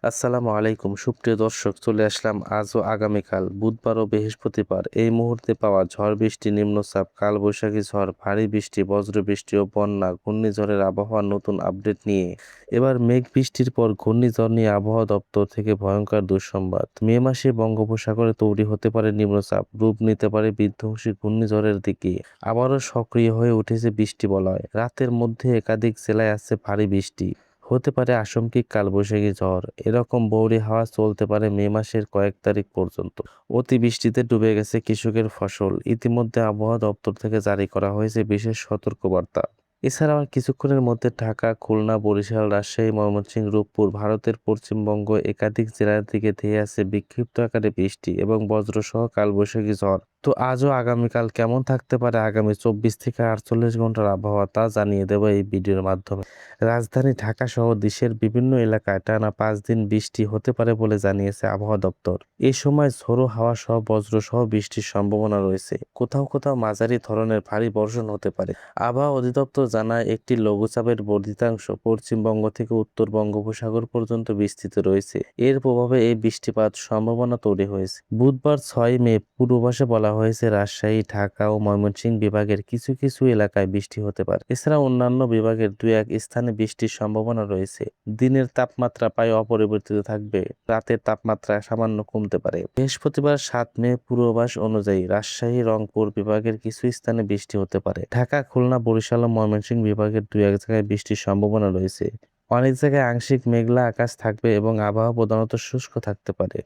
আসসালামু আলাইকুম সুপ্রিয় দর্শক, চলে আসলাম আজ ও আগামীকাল বুধবার ও বৃহস্পতিবার এই মুহূর্তে পাওয়া ঝড় বৃষ্টি, নিম্নচাপ, কালবৈশাখী ঝড়, ভারী বৃষ্টি, বজ্র বৃষ্টি ও বন্যা, ঘূর্ণিঝড়ের আবহাওয়ার নতুন আপডেট নিয়ে। এবার মেঘ বৃষ্টির পর ঘূর্ণিঝড় নিয়ে আবহাওয়া দপ্তর থেকে ভয়ঙ্কর দুঃসংবাদ। মে মাসে বঙ্গোপসাগরে তৈরি হতে পারে নিম্নচাপ, রূপ নিতে পারে বিধ্বংসী ঘূর্ণিঝড়ের দিকে। আবারও সক্রিয় হয়ে উঠেছে বৃষ্টি বলয়। রাতের মধ্যে একাধিক জেলায় আসছে ভারী বৃষ্টি, হতে পারে আংশিক কালবৈশাখী ঝড়। এরকম বৌরি হাওয়া চলতে পারে মে মাসের কয়েক তারিখ পর্যন্ত। অতিবৃষ্টিতে ডুবে গেছে কৃষকের ফসল। ইতিমধ্যে আবহাওয়া দপ্তর থেকে জারি করা হয়েছে বিশেষ সতর্কবার্তা। এছাড়াও আর কিছুক্ষণের মধ্যে ঢাকা, খুলনা, বরিশাল, রাজশাহী, ময়মনসিংহ, রূপপুর, ভারতের পশ্চিমবঙ্গ একাধিক জেলার দিকে ধেয়ে আসছে বিক্ষিপ্ত আকারে বৃষ্টি এবং বজ্রসহ কালবৈশাখী ঝড়। তো আজও আগামীকাল কেমন থাকতে পারে আগামী 24 থেকে 48 ঘন্টার আবহাওয়া, তা জানিয়ে দেবো এই ভিডিওর মাধ্যমে। রাজধানী ঢাকা সহ দেশের বিভিন্ন এলাকায় টানা 5 দিন বৃষ্টি হতে পারে বলে জানিয়েছে আবহাওয়া দপ্তর। এই সময় ঝোড়ো হাওয়া সহ বজ্রসহ বৃষ্টির সম্ভাবনা রয়েছে। কোথাও কোথাও মাঝারি ধরনের ভারী বর্ষণ হতে পারে। আবহাওয়া অধিদপ্তর জানায়, একটি লঘুচাপের বর্ধিতাংশ পশ্চিমবঙ্গ থেকে উত্তর বঙ্গোপসাগর পর্যন্ত বিস্তৃত রয়েছে। এর প্রভাবে এই বৃষ্টিপাত সম্ভাবনা তৈরি হয়েছে। বুধবার 6 মে পূর্বাভাসে বলা হয়েছে রাজশাহী, ঢাকা ও ময়মনসিংহ বিভাগের কিছু কিছু এলাকায় বৃষ্টি হতে পারে। এছাড়া অন্যান্য বিভাগের 2-1 স্থানে বৃষ্টির সম্ভাবনা রয়েছে। দিনের তাপমাত্রা প্রায় অপরিবর্তিত থাকবে, রাতের তাপমাত্রা সামান্য কমতে পারে। বৃহস্পতিবার 7 মে পূর্বাভাস অনুযায়ী রাজশাহী, রংপুর বিভাগের কিছু স্থানে বৃষ্টি হতে পারে। ঢাকা, খুলনা, বরিশাল ও ময়মনসিংহ বিভাগের 2-1 জায়গায় বৃষ্টির সম্ভাবনা রয়েছে। অনেক জায়গায় আংশিক মেঘলা আকাশ থাকবে এবং আবহাওয়া প্রধানত শুষ্ক থাকতে পারে।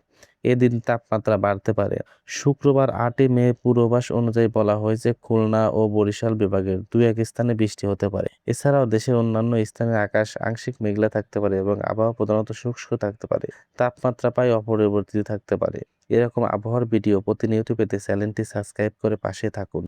এদিন তাপমাত্রা বাড়তে পারে। শুক্রবার 8 মে পূর্বাভাস অনুযায়ী বলা হয়েছে খুলনা ও বরিশাল বিভাগের 2-1 স্থানে বৃষ্টি হতে পারে। এছাড়াও দেশের অন্যান্য স্থানে আকাশ আংশিক মেঘলা থাকতে পারে এবং আবহাওয়া প্রধানত শুষ্ক থাকতে পারে। তাপমাত্রা প্রায় অপরিবর্তিত থাকতে পারে। এরকম আবহাওয়ার ভিডিও প্রতিনিয়ত পেতে চ্যানেলটি সাবস্ক্রাইব করে পাশে থাকুন।